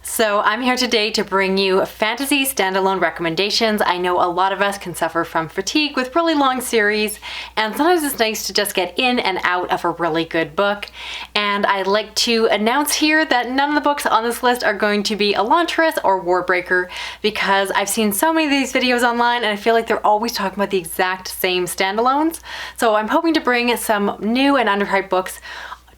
So I'm here today to bring you fantasy standalone recommendations. I know a lot of us can suffer from fatigue with really long series, and sometimes it's nice to just get in and out of a really good book. And I'd like to announce here that none of the books on this list are going to be Elantris or Warbreaker, because I've seen so many of these videos online and I feel like they're always talking about the exact same standalones. So I'm hoping to bring some new and underhyped books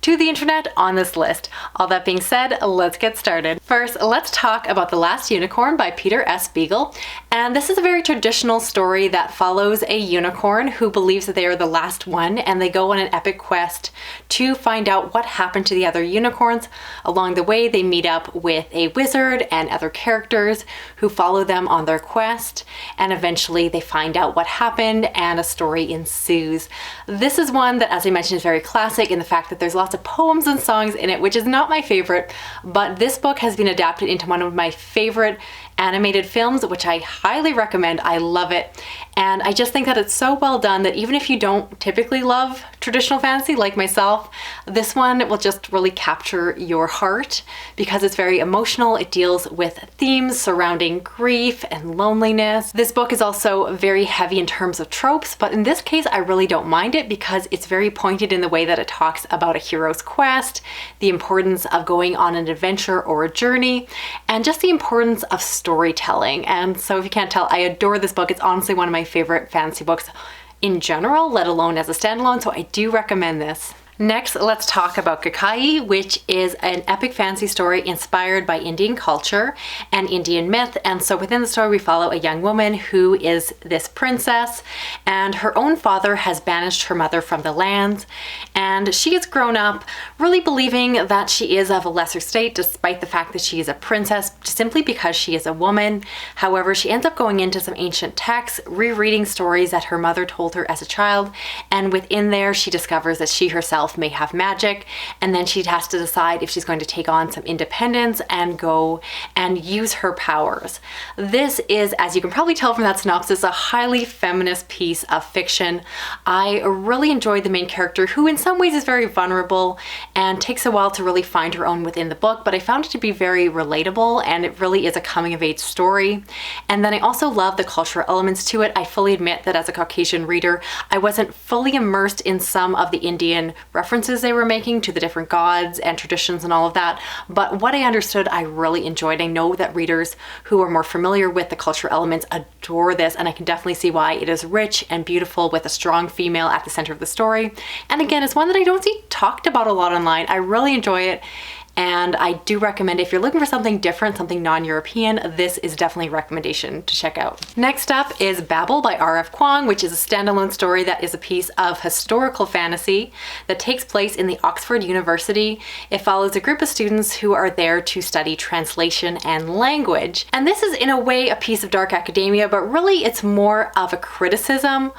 to the internet on this list. All that being said, let's get started. First, let's talk about The Last Unicorn by Peter S. Beagle. And this is a very traditional story that follows a unicorn who believes that they are the last one, and they go on an epic quest to find out what happened to the other unicorns. Along the way, they meet up with a wizard and other characters who follow them on their quest, and eventually they find out what happened and a story ensues. This is one that, as I mentioned, is very classic in the fact that there's lots of poems and songs in it, which is not my favorite, but this book has been adapted into one of my favorite animated films, which I highly recommend. I love it. And I just think that it's so well done that even if you don't typically love traditional fantasy like myself, this one will just really capture your heart because it's very emotional. It deals with themes surrounding grief and loneliness. This book is also very heavy in terms of tropes, but in this case, I really don't mind it because it's very pointed in the way that it talks about a hero's quest, the importance of going on an adventure or a journey, and just the importance of storytelling. And so if you can't tell, I adore this book. It's honestly one of my favorite fantasy books in general, let alone as a standalone, so I do recommend this. Next, let's talk about Kakayi, which is an epic fantasy story inspired by Indian culture and Indian myth. And so within the story, we follow a young woman who is this princess, and her own father has banished her mother from the lands. And she has grown up really believing that she is of a lesser state, despite the fact that she is a princess, simply because she is a woman. However, she ends up going into some ancient texts, rereading stories that her mother told her as a child. And within there, she discovers that she herself may have magic, and then she has to decide if she's going to take on some independence and go and use her powers. This is, as you can probably tell from that synopsis, a highly feminist piece of fiction. I really enjoyed the main character, who in some ways is very vulnerable and takes a while to really find her own within the book, but I found it to be very relatable, and it really is a coming of age story. And then I also love the cultural elements to it. I fully admit that as a Caucasian reader, I wasn't fully immersed in some of the Indian references they were making to the different gods and traditions and all of that, but what I understood I really enjoyed. I know that readers who are more familiar with the cultural elements adore this, and I can definitely see why. It is rich and beautiful with a strong female at the center of the story, and again, it's one that I don't see talked about a lot online. I really enjoy it, and I do recommend if you're looking for something different, something non-European, this is definitely a recommendation to check out. Next up is Babel by R.F. Kuang, which is a standalone story that is a piece of historical fantasy that takes place in the Oxford University. It follows a group of students who are there to study translation and language. And this is in a way a piece of dark academia, but really it's more of a criticism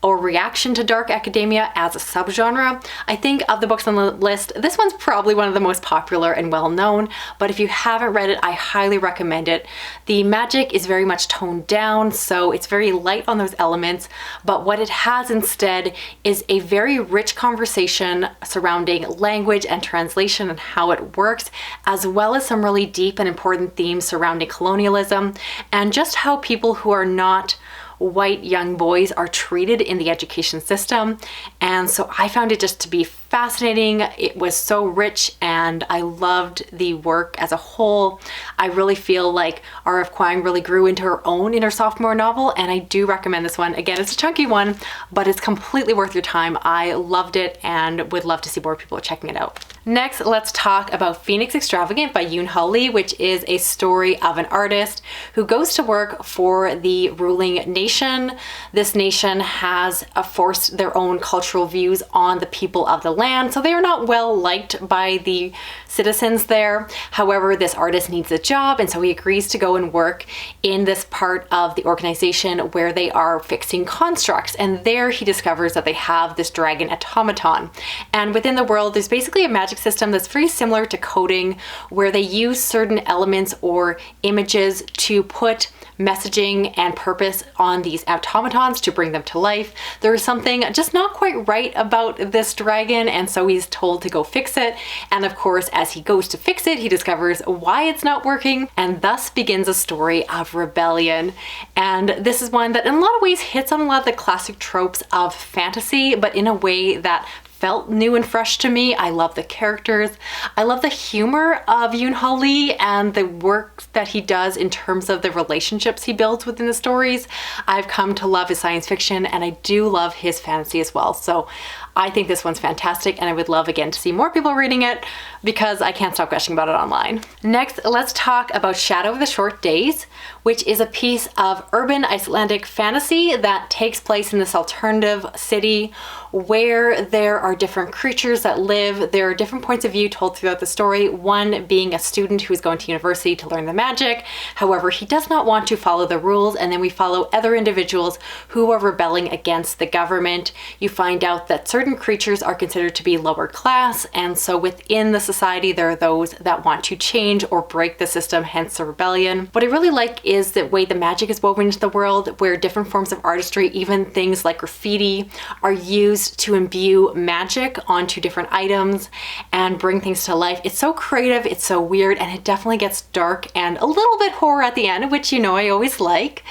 or reaction to dark academia as a subgenre. I think of the books on the list, this one's probably one of the most popular and well-known, but if you haven't read it, I highly recommend it. The magic is very much toned down, so it's very light on those elements, but what it has instead is a very rich conversation surrounding language and translation and how it works, as well as some really deep and important themes surrounding colonialism and just how people who are not white young boys are treated in the education system. And so I found it just to be fascinating. It was so rich and I loved the work as a whole. I really feel like R.F. Kuang really grew into her own in her sophomore novel, and I do recommend this one. Again, it's a chunky one, but it's completely worth your time. I loved it and would love to see more people checking it out. Next, let's talk about Phoenix Extravagant by Yoon Ho Lee, which is a story of an artist who goes to work for the ruling nation. This nation has forced their own cultural views on the people of the land, so they are not well liked by the citizens there. However, this artist needs a job, and so he agrees to go and work in this part of the organization where they are fixing constructs, and there he discovers that they have this dragon automaton. And within the world, there's basically a magic system that's very similar to coding, where they use certain elements or images to put messaging and purpose on these automatons to bring them to life. There is something just not quite right about this dragon, and so he's told to go fix it. And of course, as he goes to fix it, he discovers why it's not working, and thus begins a story of rebellion. And this is one that in a lot of ways hits on a lot of the classic tropes of fantasy, but in a way that felt new and fresh to me. I love the characters. I love the humor of Yoon-Ho Lee and the work that he does in terms of the relationships he builds within the stories. I've come to love his science fiction, and I do love his fantasy as well. So I think this one's fantastic, and I would love again to see more people reading it because I can't stop gushing about it online. Next, let's talk about Shadow of the Short Days, which is a piece of urban Icelandic fantasy that takes place in this alternative city where there are different creatures that live. There are different points of view told throughout the story, one being a student who's going to university to learn the magic. However, he does not want to follow the rules, and then we follow other individuals who are rebelling against the government. You find out that certain creatures are considered to be lower class, and so within the society there are those that want to change or break the system, hence the rebellion. What I really like is the way the magic is woven into the world, where different forms of artistry, even things like graffiti, are used to imbue magic onto different items and bring things to life. It's so creative, it's so weird, and it definitely gets dark and a little bit horror at the end, which you know I always like.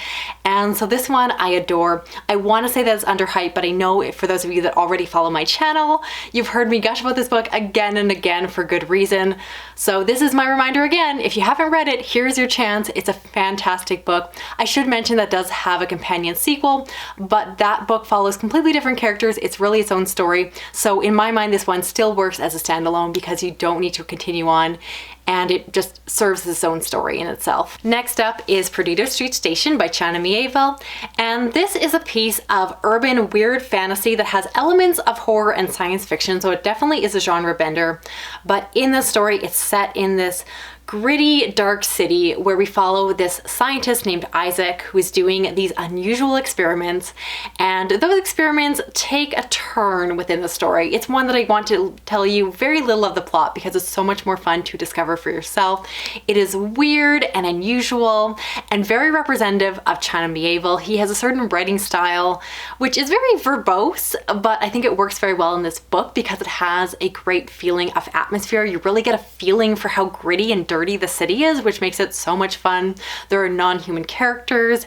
And so this one I adore. I want to say that it's underhyped, but I know for those of you that already follow my channel, you've heard me gush about this book again and again for good reason. So this is my reminder again, if you haven't read it, here's your chance. It's a fantastic book. I should mention that does have a companion sequel, but that book follows completely different characters. It's really its own story. So in my mind, this one still works as a standalone because you don't need to continue on, and it just serves as its own story in itself. Next up is Predo Street Station by China Miéville, and this is a piece of urban weird fantasy that has elements of horror and science fiction, so it definitely is a genre bender. But in the story, it's set in this gritty, dark city where we follow this scientist named Isaac who is doing these unusual experiments, and those experiments take a turn within the story. It's one that I want to tell you very little of the plot because it's so much more fun to discover for yourself. It is weird and unusual and very representative of China Miéville. He has a certain writing style which is very verbose, but I think it works very well in this book because it has a great feeling of atmosphere. You really get a feeling for how gritty and dirty the city is, which makes it so much fun. There are non-human characters,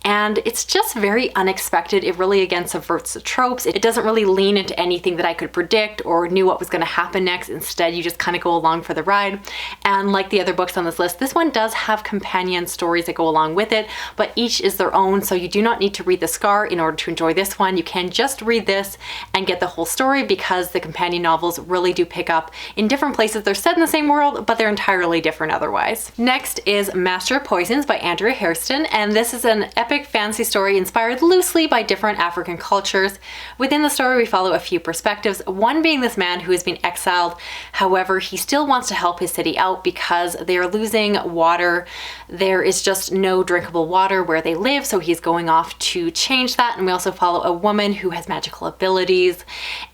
and it's just very unexpected. It really again subverts the tropes. It doesn't really lean into anything that I could predict or knew what was going to happen next. Instead, you just kind of go along for the ride. And like the other books on this list, this one does have companion stories that go along with it, but each is their own, so you do not need to read the Scar in order to enjoy this one. You can just read this and get the whole story because the companion novels really do pick up in different places. They're set in the same world, but they're entirely different otherwise. Next is Master of Poisons by Andrea Hairston, and this is an epic fantasy story inspired loosely by different African cultures. Within the story, we follow a few perspectives, one being this man who has been exiled. However, he still wants to help his city out because they are losing water. There is just no drinkable water where they live, so he's going off to change that. And we also follow a woman who has magical abilities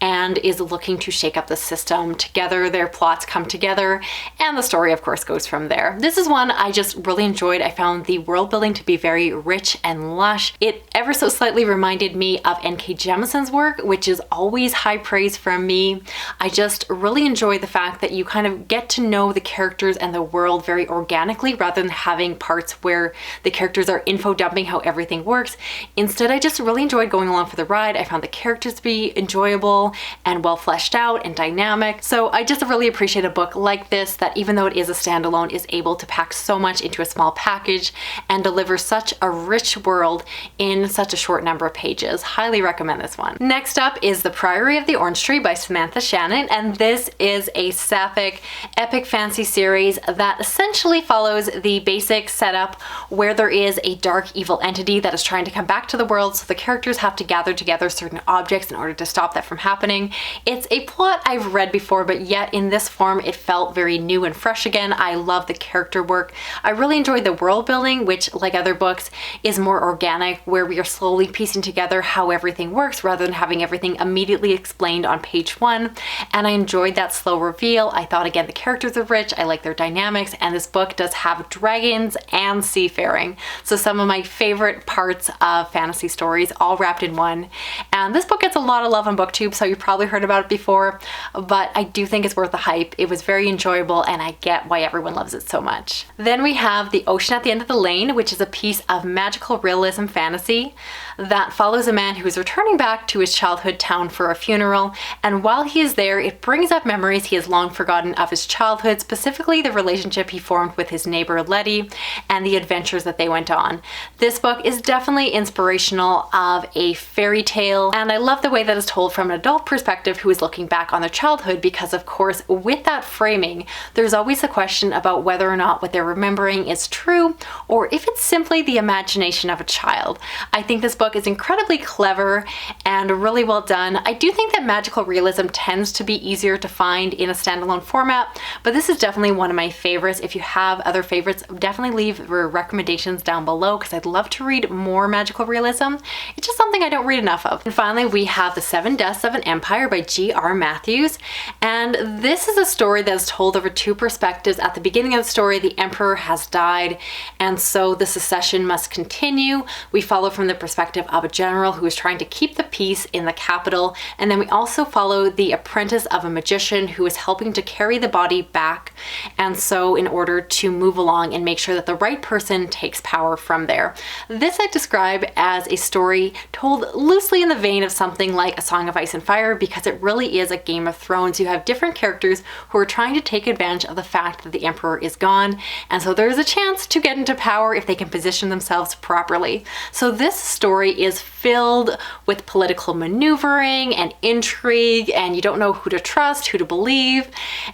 and is looking to shake up the system. Together, their plots come together, and the story, of course, goes from there. This is one I just really enjoyed. I found the world building to be very rich and lush. It ever so slightly reminded me of N.K. Jemisin's work, which is always high praise from me. I just really enjoy the fact that you kind of get to know the characters and the world very organically rather than having parts where the characters are info dumping how everything works. Instead, I just really enjoyed going along for the ride. I found the characters to be enjoyable and well fleshed out and dynamic. So I just really appreciate a book like this that, even though it is a standalone, is able to pack so much into a small package and deliver such a rich world in such a short number of pages. Highly recommend this one. Next up is The Priory of the Orange Tree by Samantha Shannon, and this is a sapphic epic fantasy series that essentially follows the basic setup where there is a dark evil entity that is trying to come back to the world, so the characters have to gather together certain objects in order to stop that from happening. It's a plot I've read before, but yet in this form it felt very new and fresh again. I love the character work. I really enjoyed the world building, which, like other books, is more organic, where we are slowly piecing together how everything works rather than having everything immediately explained on page one. And I enjoyed that slow reveal. I thought, again, the characters are rich. I like their dynamics, and this book does have dragons and seafaring. So some of my favorite parts of fantasy stories all wrapped in one. And this book gets a lot of love on BookTube, so you've probably heard about it before, but I do think it's worth the hype. It was very enjoyable, and I get why everyone loves it so much. Then we have The Ocean at the End of the Lane, which is a piece of magical realism fantasy that follows a man who is returning back to his childhood town for a funeral, and while he is there, it brings up memories he has long forgotten of his childhood, specifically the relationship he formed with his neighbor Letty and the adventures that they went on. This book is definitely inspirational of a fairy tale, and I love the way that it's told from an adult perspective who is looking back on their childhood, because of course with that framing there's always a question about whether or not what they're remembering is true or if it's simply the imagination of a child. I think this book is incredibly clever and really well done. I do think that magical realism tends to be easier to find in a standalone format, but this is definitely one of my favorites. If you have other favorites, definitely leave your recommendations down below, because I'd love to read more magical realism. It's just something I don't read enough of. And finally, we have The Seven Deaths of an Empire by G.R. Matthews. And this is a story that is told over two perspectives. At the beginning of the story, the emperor has died, and so the succession must continue. We follow from the perspective of a general who is trying to keep the peace in the capital. And then we also follow the apprentice of a magician who is helping to carry the body back. And so in order to move along and make sure that the right person takes power from there. This I describe as a story told loosely in the vein of something like A Song of Ice and Fire, because it really is a Game of Thrones. You have different characters who are trying to take advantage of the fact that the emperor is gone, and so there's a chance to get into power if they can position themselves properly. So this story is filled with political maneuvering and intrigue, and you don't know who to trust, who to believe,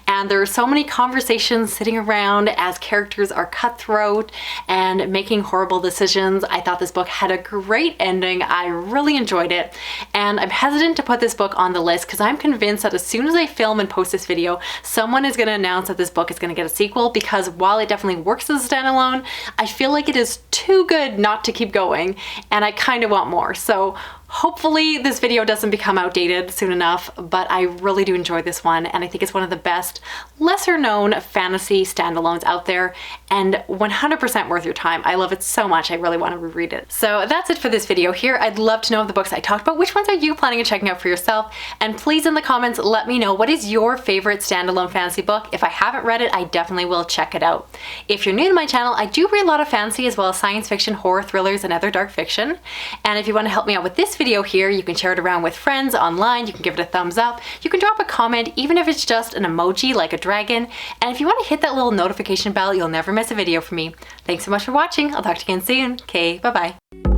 and there are so many conversations sitting around as characters are cutthroat and making horrible decisions. I thought this book had a great ending. I really enjoyed it, and I'm hesitant to put this book on the list because I'm convinced that as soon as I film and post this video, someone is going to announce that this book is going to get a sequel, because while it definitely works as a standalone, I feel like it is too good not to keep going, and I kind of want more. So hopefully this video doesn't become outdated soon enough, but I really do enjoy this one, and I think it's one of the best lesser known fantasy standalones out there, and 100% worth your time. I love it so much, I really want to reread it. So that's it for this video here. I'd love to know of the books I talked about, which ones are you planning on checking out for yourself? And please in the comments let me know, what is your favorite standalone fantasy book? If I haven't read it, I definitely will check it out. If you're new to my channel, I do read a lot of fantasy as well as science fiction, horror, thrillers, and other dark fiction. And if you want to help me out with this video here, you can share it around with friends online, you can give it a thumbs up, you can drop a comment, even if it's just an emoji like a dragon, and if you want to hit that little notification bell, you'll never miss a video from me. Thanks so much for watching. I'll talk to you again soon. Okay, bye bye.